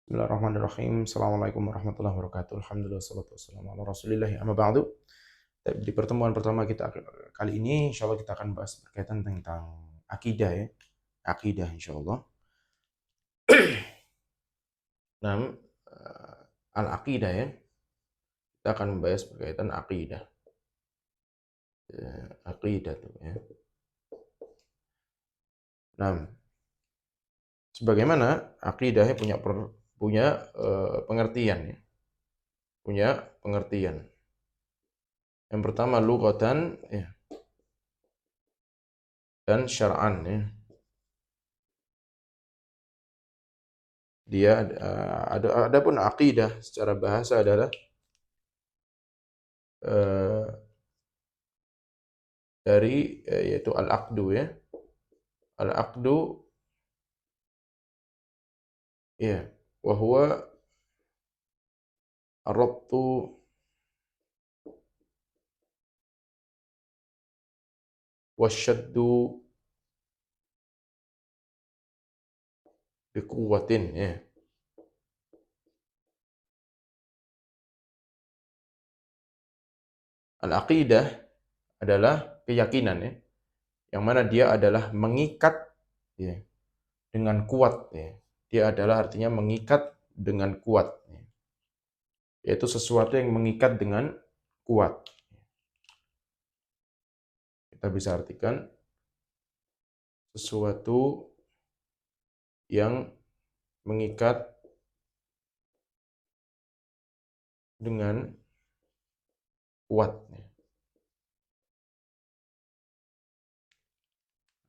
Bismillahirrahmanirrahim. Assalamualaikum warahmatullahi wabarakatuh. Alhamdulillah wassalatu wassalamu ala Rasulillah. Amma ba'du. Di pertemuan pertama kita kali ini insyaallah kita akan bahas berkaitan tentang akidah ya. Akidah insyaallah. Nah, al-aqidah ya. Kita akan membahas berkaitan akidah. Akidah tuh ya. Nah, sebagaimana akidahnya punya pengertian ya. Punya pengertian. Yang pertama lughatan ya, dan syar'an ya. Dia adapun akidah secara bahasa adalah yaitu al-aqdu ya. Al-aqdu ya, wa huwa ar-rabtu wasyaddu biquwwatin ya. Al-aqidah adalah keyakinan ya, yang mana dia adalah mengikat ya, dengan kuat ya. Dia adalah artinya mengikat dengan kuat ya. Yaitu sesuatu yang mengikat dengan kuat. Kita bisa artikan sesuatu yang mengikat dengan kuat ya.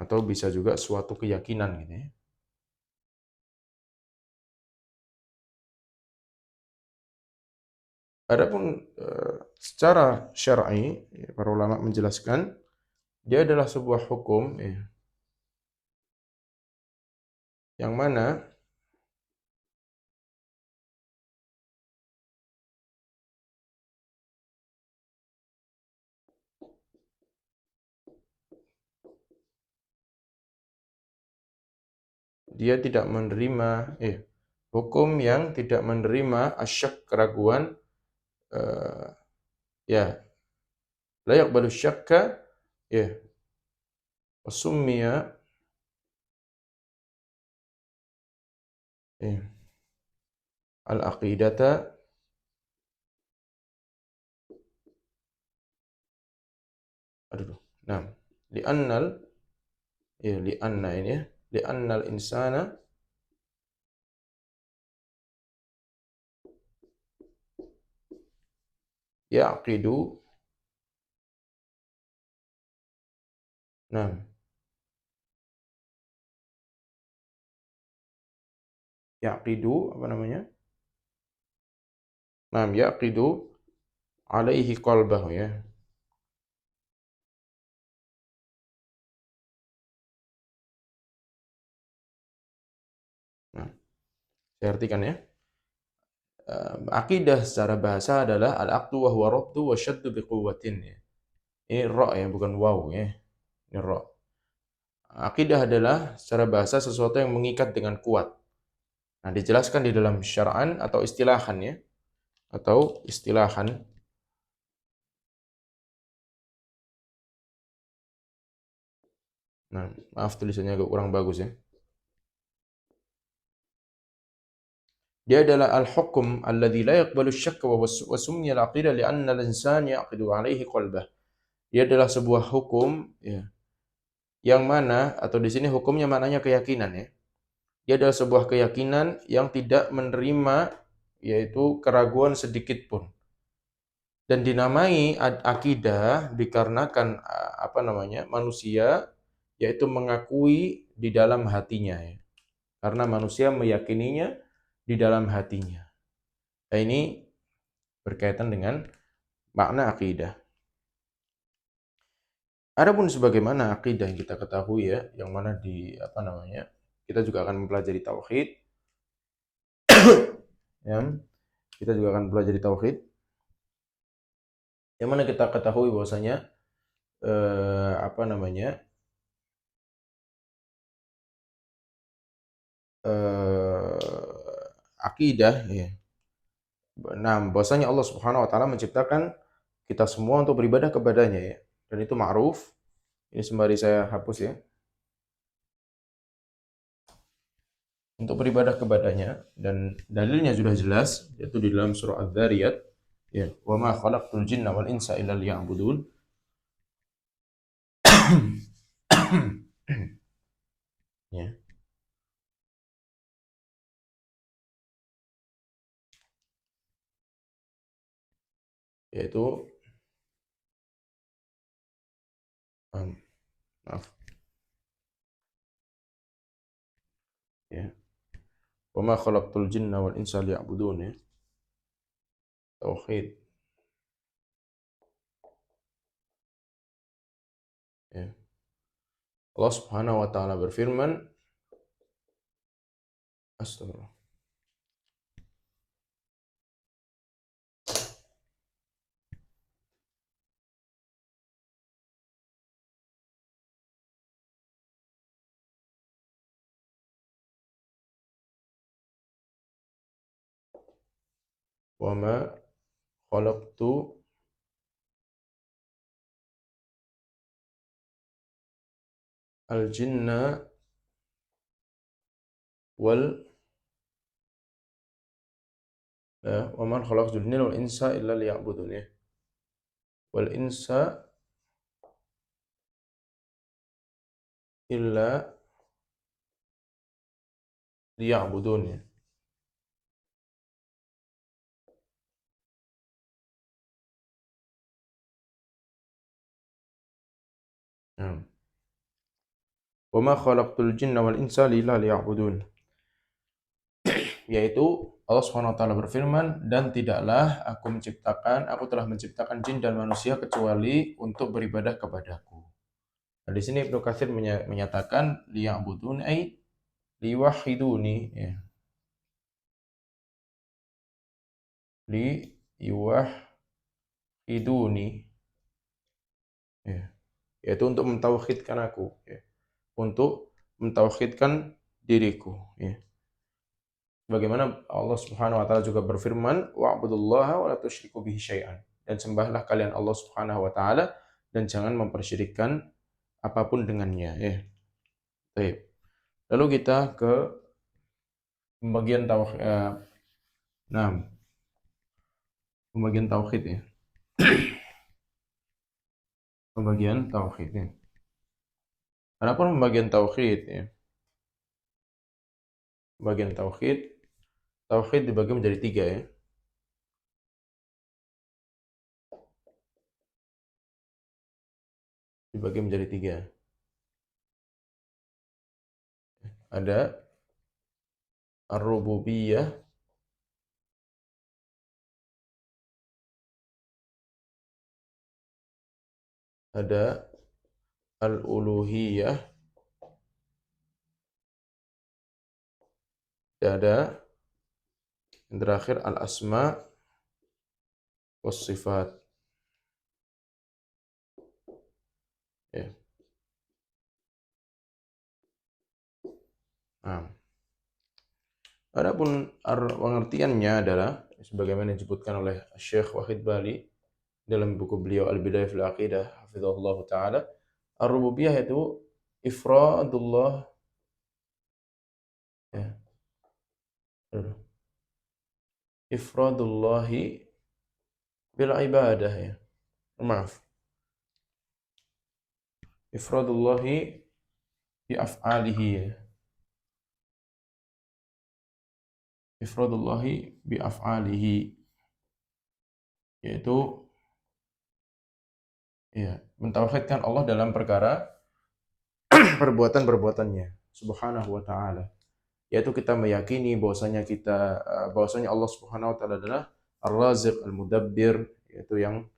Atau bisa juga suatu keyakinan gitu ya. Adapun secara syar'i, para ulama menjelaskan dia adalah sebuah hukum ya, yang mana dia tidak menerima hukum yang tidak menerima asyak, keraguan ya, la yaqbalu syakka ya, wasummiya ya, al-aqidata nah, li'anna ini ya, li'annal insana yaqidu nah yaqidu apa namanya? Nah, yaqidu alaihi qalbahu ya. Nah, saya artikan ya. Akidah secara bahasa adalah al-aqdu wa huwa rabtu wa syaddu biquwwatin ya. Ini ra ya, bukan waw ya. Ini ra. Akidah adalah secara bahasa sesuatu yang mengikat dengan kuat. Nah, dijelaskan di dalam syar'an atau istilahan ya. Atau istilahan. Nah, maaf tulisannya agak kurang bagus ya. Dia adalah al-hukm alladzi la yaqbalu asy-syakka wa summiya al-aqidah li'anna al-insan yaqidu 'alaihi qalbah. Dia adalah sebuah hukum ya, yang mana atau di sini hukumnya maknanya keyakinan ya. Dia adalah sebuah keyakinan yang tidak menerima yaitu keraguan sedikit pun. Dan dinamai akidah dikarenakan apa namanya? Manusia yaitu mengakui di dalam hatinya ya. Karena manusia meyakininya di dalam hatinya. Nah, ini berkaitan dengan makna akidah. Adapun sebagaimana akidah yang kita ketahui ya, yang mana di apa namanya? Kita juga akan mempelajari tauhid. Ya. Kita juga akan mempelajari tauhid. Yang mana kita ketahui bahwasanya apa namanya? akidah ya. Nah, bahwasanya Allah Subhanahu wa taala menciptakan kita semua untuk beribadah kepadanya ya. Dan itu ma'ruf. Ini sembari saya hapus ya. Untuk beribadah kepadanya dan dalilnya sudah jelas yaitu di dalam surah Adz-Dzariyat ya, "Wa ma khalaqtul jinna wal insa illa liya'budun." Ya, yaitu maaf ya. "Wa ma khalaqtul jinna wal insa liya'budun." Ya. Tauhid ya. Allah Subhanahu wa taala berfirman, astagfirullah. "Wa ma khalaqtu al jinna wal wa ma khalaqtul jinna wal insa illa liya'budun." Ya. Wal insa illa liya'budun ya. Nah. "Wa ma khalaqtul jinna wal insa illa liya'budun." Yaitu Allah Subhanahu wa taala berfirman, "Dan tidaklah aku telah menciptakan jin dan manusia kecuali untuk beribadah kepadaku." Nah, di sini Ibnu Katsir menyatakan liya'budun ay liwahiduni ya. Liwahiduni ya. Yaitu untuk mentauhidkan aku ya. Untuk mentauhidkan diriku ya. Bagaimana Allah Subhanahu wa taala juga berfirman, "Wa'budullaha wa la tusyriku bihi syai'an." Dan sembahlah kalian Allah Subhanahu wa taala dan jangan mempersyirikkan apapun dengannya ya. Baik. Lalu kita ke pembagian tauhid nah, pembagian tauhid ya. Pembagian tauhid ya. Adapun pembagian tauhid ya. Pembagian tauhid dibagi menjadi 3 ya. Dibagi menjadi 3. Ada ar-rububiyah, ada al-uluhiyah, dan ada yang terakhir al-asma was sifat. Ya. Nah, adapun pengertiannya adalah sebagaimana disebutkan oleh Syekh Wahid Bali dalam buku beliau Al-Bidayah fil Aqidah hafizahullah taala, ar-rububiyah itu ifradullah ya. Ifradullahi bil ibadah ya. Maaf. Ifradullahi bi af'alihi ya. Ifradullahi bi af'alihi yaitu ya, mentauhidkan Allah dalam perkara perbuatan-perbuatannya subhanahu wa ta'ala. Yaitu kita meyakini bahwasanya Allah Subhanahu wa taala adalah Ar-Raziq, Al-Mudabbir, yaitu yang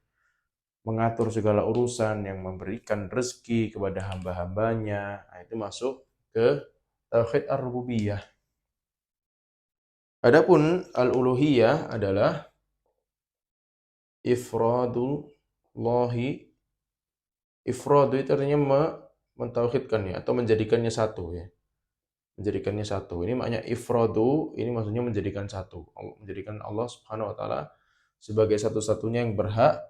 mengatur segala urusan, yang memberikan rezeki kepada hamba-hambanya. Nah, itu masuk ke tauhid ar-rububiyah. Adapun al-uluhiyah adalah ifradullahi. Ifradu itu artinya mentauhidkan ya, atau menjadikannya satu ya. menjadikannya satu. Ini maknanya ifradu, ini maksudnya menjadikan satu. Menjadikan Allah Subhanahu wa taala sebagai satu-satunya yang berhak,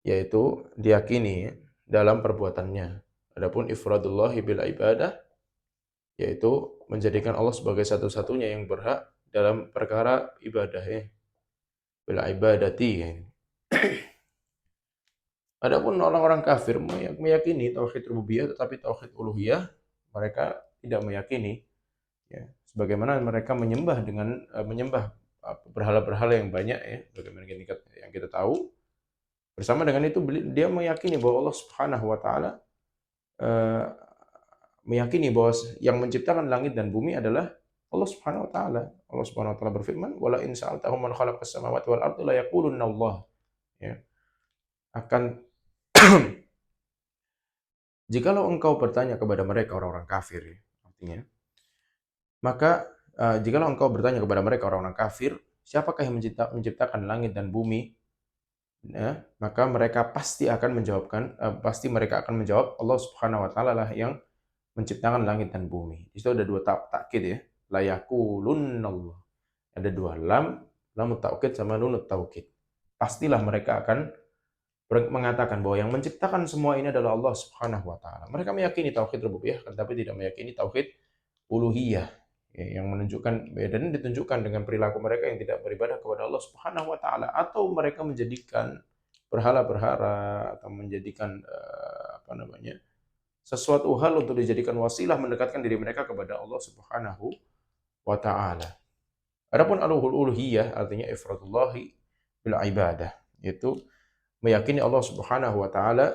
yaitu diyakini dalam perbuatannya. Adapun ifradullahi bil ibadah, yaitu menjadikan Allah sebagai satu-satunya yang berhak dalam perkara ibadah, ya. Bil ibadati, ya. Adapun orang-orang kafir meyakini tauhid rububiyah tetapi tauhid uluhiyah mereka tidak meyakini, ya. Sebagaimana mereka menyembah berhala-berhala yang banyak, ya, bagaimana yang kita tahu. Bersama dengan itu dia meyakini bahwa Allah Subhanahu wa taala eh, meyakini bahwa yang menciptakan langit dan bumi adalah Allah Subhanahu wa taala. Allah Subhanahu wa taala berfirman, "Wala in sa'altahum man khalaqas samawati wal ardi la yaqulunna Allah." Ya. Akan jikalau engkau bertanya kepada mereka orang-orang kafir, ya, artinya, maka jikalau engkau bertanya kepada mereka orang-orang kafir, siapakah yang menciptakan langit dan bumi? Ya, maka mereka pasti mereka akan menjawab Allah Subhanahu wa taala lah yang menciptakan langit dan bumi. Di situ ada dua takkid, ya. La yaqulunnallah. Ada dua lam taukid sama nun taukid. Pastilah mereka akan mengatakan bahwa yang menciptakan semua ini adalah Allah Subhanahu wa taala. Mereka meyakini tauhid rububiyah tetapi tidak meyakini tauhid uluhiyah, ya, yang menunjukkan dan ditunjukkan dengan perilaku mereka yang tidak beribadah kepada Allah Subhanahu wa taala, atau mereka menjadikan berhala-berhala atau menjadikan sesuatu hal untuk dijadikan wasilah mendekatkan diri mereka kepada Allah Subhanahu wa taala. Adapun al-uluhiyah artinya ifradullahi bil ibadah, yaitu meyakini Allah Subhanahu wa taala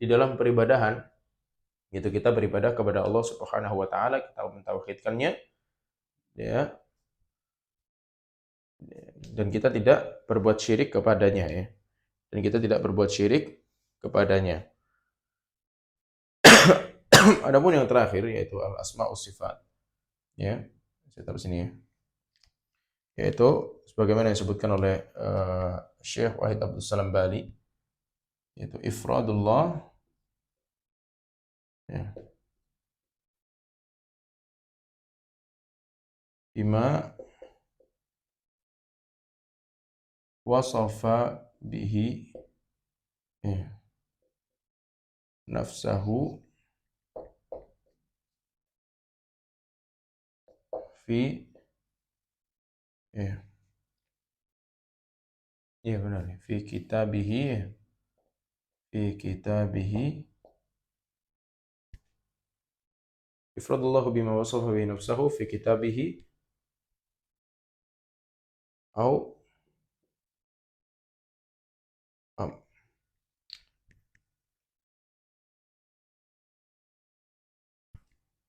di dalam peribadahan, yaitu kita beribadah kepada Allah Subhanahu wa taala, kita mentauhidkannya, ya, dan kita tidak berbuat syirik kepadanya, ya. Dan kita tidak berbuat syirik kepadanya. Adapun yang terakhir yaitu al-asma'us sifat, ya. Saya taruh sini, ya. Yaitu sebagaimana yang disebutkan oleh Syekh Wahid Abdul Salam Bali, yaitu ifradullah, ya, bima wasafa bihi, ya, nafsahu fi, ya, iya benar, ya, fi kitabihi, ya. Fi kitabihi ifradullahu bima wasafa bihi nafsahu fi kitabihi au am,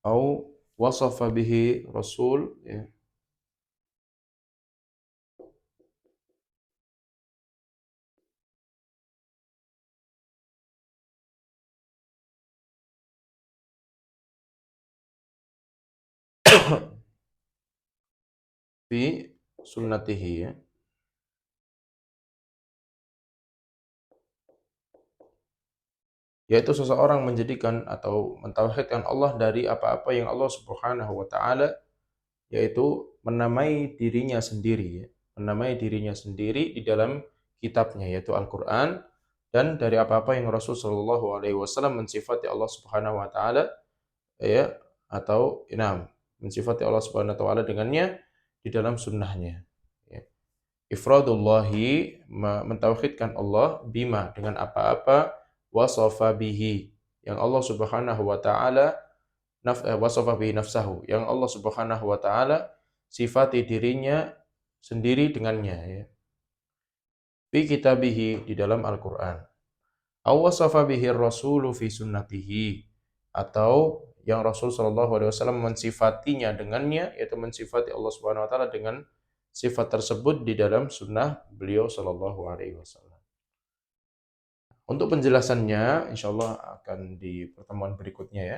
au wasafa bihi rasul, ya, fi sunnatihi, ya. Yaitu seseorang menjadikan atau mentauhidkan Allah dari apa-apa yang Allah Subhanahu wa taala, yaitu menamai dirinya sendiri, ya. Menamai dirinya sendiri di dalam kitabnya yaitu Al-Qur'an, dan dari apa-apa yang Rasul sallallahu alaihi wasallam mensifati Allah Subhanahu wa taala, ya, atau mensifati Allah Subhanahu wa taala dengannya di dalam sunnahnya, ya. Ifradullahi, mentauhidkan Allah, bima, dengan apa-apa, wasafa bihi, yang Allah Subhanahu wa taala wasafa bihi nafsahu, yang Allah Subhanahu wa taala sifati dirinya sendiri dengannya, ya. Fi kitabihi, di dalam Al-Qur'an. Aw wasafa bihi rasulu fi sunnatihi, atau yang Rasul sallallahu alaihi wasallam mensifatinya dengannya, yaitu mensifati Allah Subhanahu wa taala dengan sifat tersebut di dalam sunnah beliau sallallahu alaihi wasallam. Untuk penjelasannya insyaallah akan di pertemuan berikutnya, ya.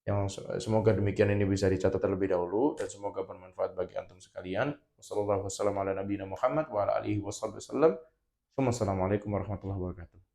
Yang semoga demikian ini bisa dicatat terlebih dahulu dan semoga bermanfaat bagi antum sekalian. Wassallallahu wasallam ala nabiyina Muhammad wa ala alihi wasallam. Wassalamualaikum warahmatullahi wabarakatuh.